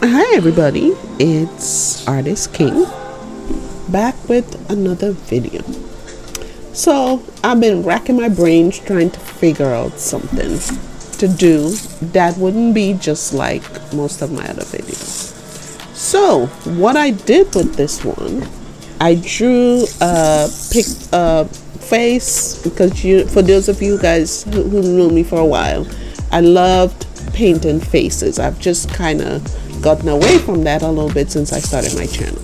Hi everybody, it's Artist King back with another video. So I've been racking my brains trying to figure out something to do that wouldn't be just like most of my other videos. So what I did with this one, I drew a face because for those of you guys who know me for a while, I loved painting faces. I've just kind of gotten away from that a little bit since I started my channel.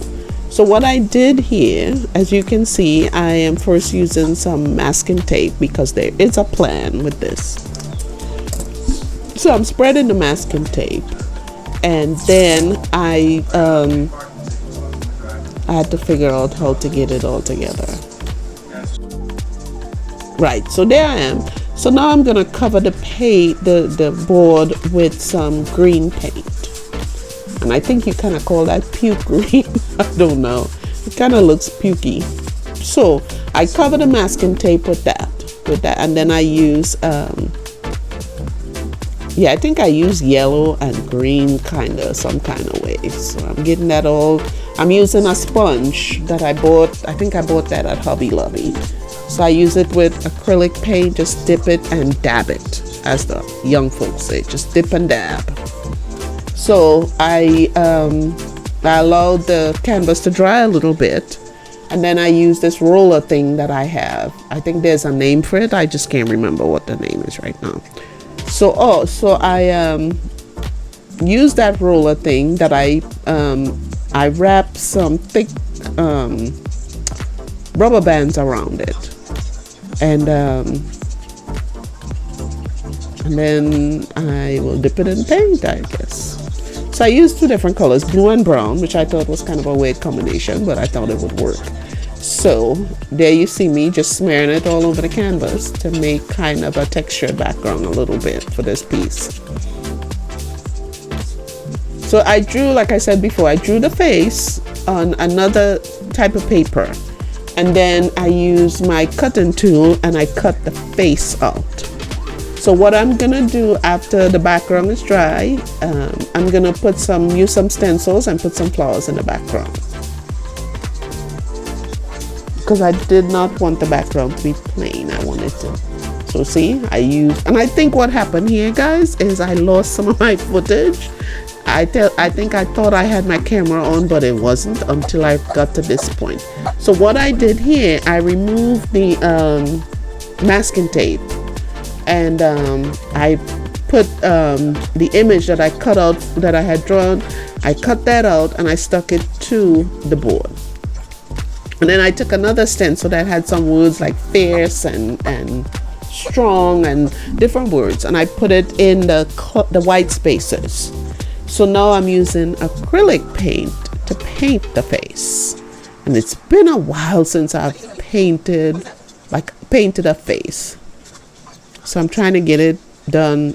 So what I did here, as you can see, I am first using some masking tape because there is a plan with this. So I'm spreading the masking tape, and then I had to figure out how to get it all together. Right, so there I am. So now I'm gonna cover the board with some green paint. And I think you kind of call that puke green. I don't know. It kind of looks pukey. So I cover the masking tape with that, and then I use, I think I use yellow and green some kind of way. So I'm getting that all. I'm using a sponge that I bought. I think I bought that at Hobby Lobby. So I use it with acrylic paint. Just dip it and dab it, as the young folks say. Just dip and dab. So I allowed the canvas to dry a little bit, and then I use this roller thing that I have. I think there's a name for it. I just can't remember what the name is right now. So I use that roller thing that I wrap some thick rubber bands around it, and then I will dip it in paint, I guess. So I used two different colors, blue and brown, which I thought was kind of a weird combination, but I thought it would work. So there you see me just smearing it all over the canvas to make kind of a textured background a little bit for this piece. So I drew, like I said before, I drew the face on another type of paper. And then I used my cutting tool and I cut the face out. So what I'm gonna do after the background is dry, I'm gonna use some stencils and put some flowers in the background, because I did not want the background to be plain. I wanted to. So see, and I think what happened here, guys, is I lost some of my footage. I think I thought I had my camera on, but it wasn't until I got to this point. So what I did here, I removed the masking tape, and I put the image that I cut out, that I had drawn, I cut that out and I stuck it to the board. And then I took another stencil that had some words like fierce and strong and different words, and I put it in the white spaces. So now I'm using acrylic paint to paint the face. And it's been a while since I've painted a face. So I'm trying to get it done,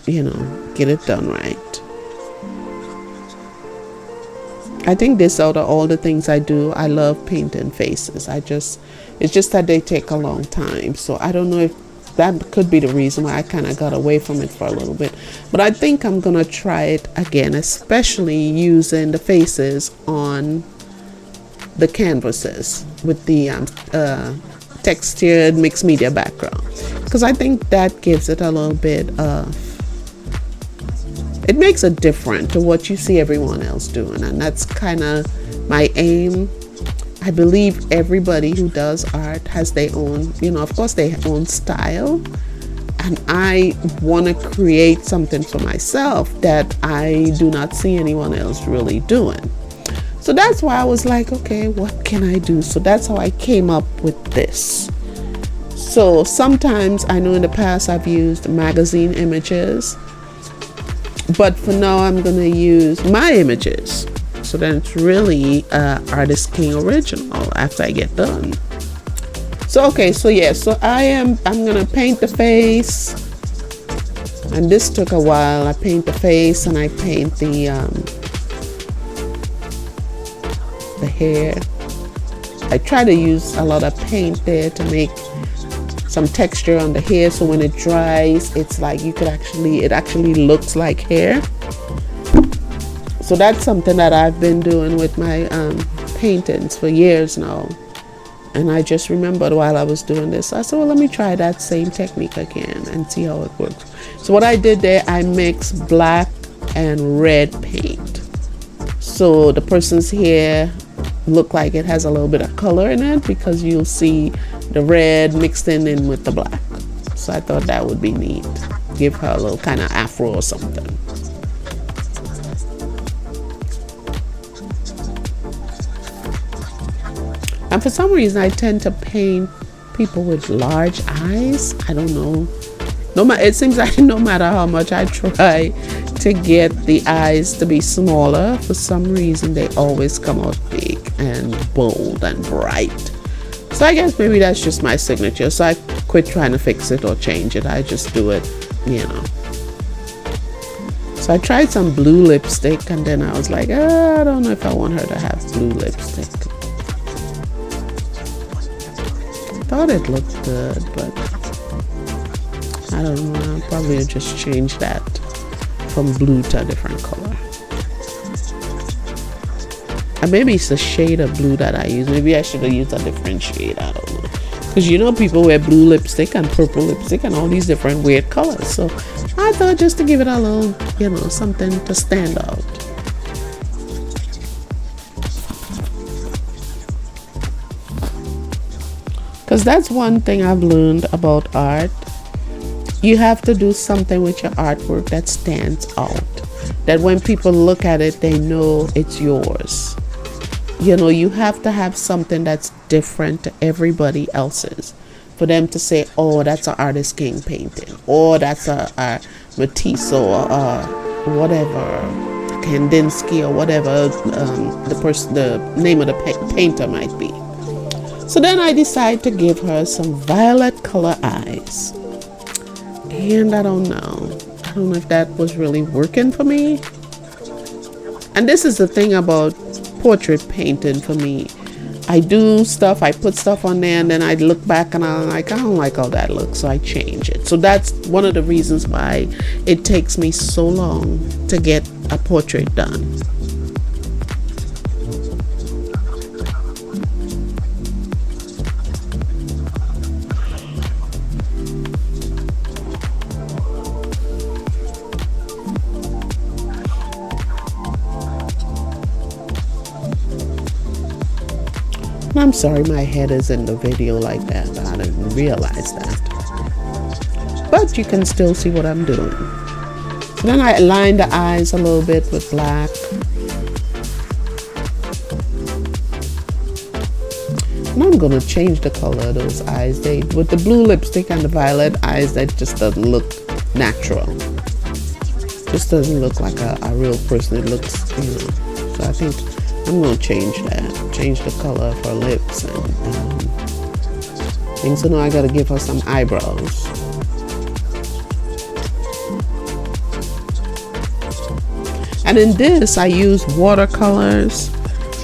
get it done right. I think this, out of all the things I do, I love painting faces. It's just that they take a long time. So I don't know if that could be the reason why I kind of got away from it for a little bit. But I think I'm going to try it again, especially using the faces on the canvases with the textured mixed media background, because I think that gives it a little bit of, it makes it different to what you see everyone else doing, and that's kind of my aim. I believe everybody who does art has their own, of course, their own style, and I want to create something for myself that I do not see anyone else really doing. So that's why I was like, okay, what can I do? So that's how I came up with this. So sometimes, I know in the past I've used magazine images, but for now I'm going to use my images. So then it's really Artist King original after I get done. So okay, so yeah, so I'm gonna paint the face, and this took a while. I paint the face and I paint the hair. I try to use a lot of paint there to make some texture on the hair, so when it dries, it's like it actually looks like hair. So that's something that I've been doing with my paintings for years now. And I just remembered while I was doing this, I said, well, let me try that same technique again and see how it works. So what I did there, I mixed black and red paint. So the person's hair look like it has a little bit of color in it because you'll see the red mixed in with the black. So I thought that would be neat. Give her a little kind of afro or something. And for some reason, I tend to paint people with large eyes. I don't know. It seems like no matter how much I try to get the eyes to be smaller, for some reason they always come out big and bold and bright. So I guess maybe that's just my signature. So I quit trying to fix it or change it. I just do it, you know. So I tried some blue lipstick, and then I was like, I don't know if I want her to have blue lipstick. Thought it looked good, but I don't know. I'll probably just change that from blue to a different color. And maybe it's the shade of blue that I use. Maybe I should have used a different shade. I don't know. Because you know people wear blue lipstick and purple lipstick and all these different weird colors. So I thought just to give it a little, you know, something to stand out. Because that's one thing I've learned about art. You have to do something with your artwork that stands out. That when people look at it, they know it's yours. You know, you have to have something that's different to everybody else's. For them to say, oh, that's an Artist King painting. Or that's a Matisse or whatever, Kandinsky or whatever the name of the painter might be. So then I decided to give her some violet color eyes. And I don't know if that was really working for me. And this is the thing about portrait painting for me. I do stuff, I put stuff on there, and then I look back and I'm like, I don't like how that looks, so I change it. So that's one of the reasons why it takes me so long to get a portrait done. I'm sorry my head is in the video like that. I didn't realize that. But you can still see what I'm doing. So then I align the eyes a little bit with black. And I'm going to change the color of those eyes. With the blue lipstick and the violet eyes, that just doesn't look natural. Just doesn't look like a real person. It looks, you know. So I think I'm going to change that. Change the color of her lips and things. So now I got to give her some eyebrows. And in this, I use watercolors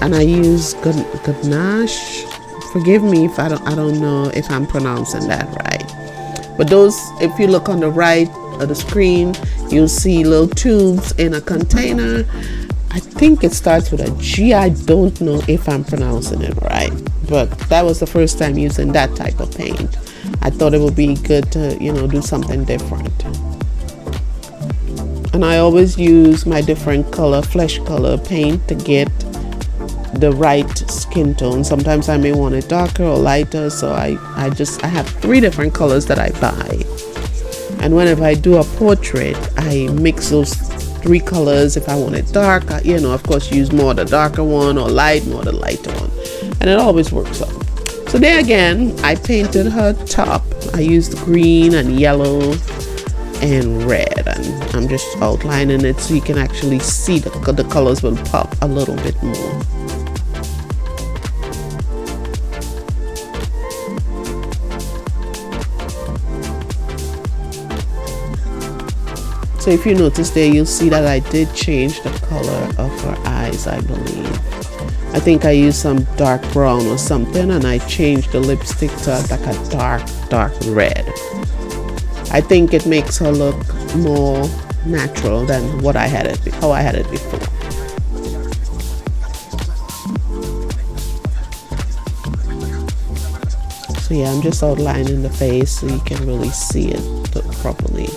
and I use ganache. Forgive me if I don't know if I'm pronouncing that right. But those, if you look on the right of the screen, you'll see little tubes in a container. I think it starts with a G. I don't know if I'm pronouncing it right, but that was the first time using that type of paint. I thought it would be good to, you know, do something different. And I always use my different color, flesh color paint to get the right skin tone. Sometimes I may want it darker or lighter, so I have 3 different colors that I buy. And whenever I do a portrait, I mix those 3 colors. If I want it dark, you know, of course use more of the darker one, or more the lighter one, and it always works out. So there again, I painted her top. I used green and yellow and red, and I'm just outlining it so you can actually see the colors will pop a little bit more. So if you notice there, you'll see that I did change the color of her eyes, I believe. I think I used some dark brown or something, and I changed the lipstick to like a dark red. I think it makes her look more natural than how I had it before. So yeah, I'm just outlining the face so you can really see it properly.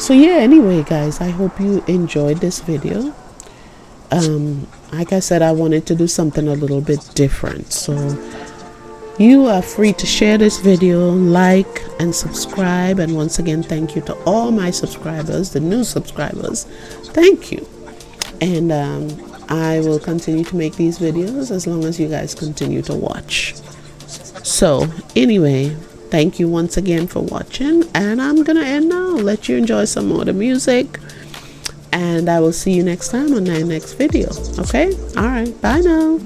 So yeah, anyway guys, I hope you enjoyed this video. Like I said, I wanted to do something a little bit different, so you are free to share this video, like and subscribe. And once again, thank you to all my subscribers, the new subscribers. Thank you. And I will continue to make these videos as long as you guys continue to watch. So anyway, thank you once again for watching, and I'm gonna end now, let you enjoy some more of the music, and I will see you next time on my next video. Okay, all right, bye now.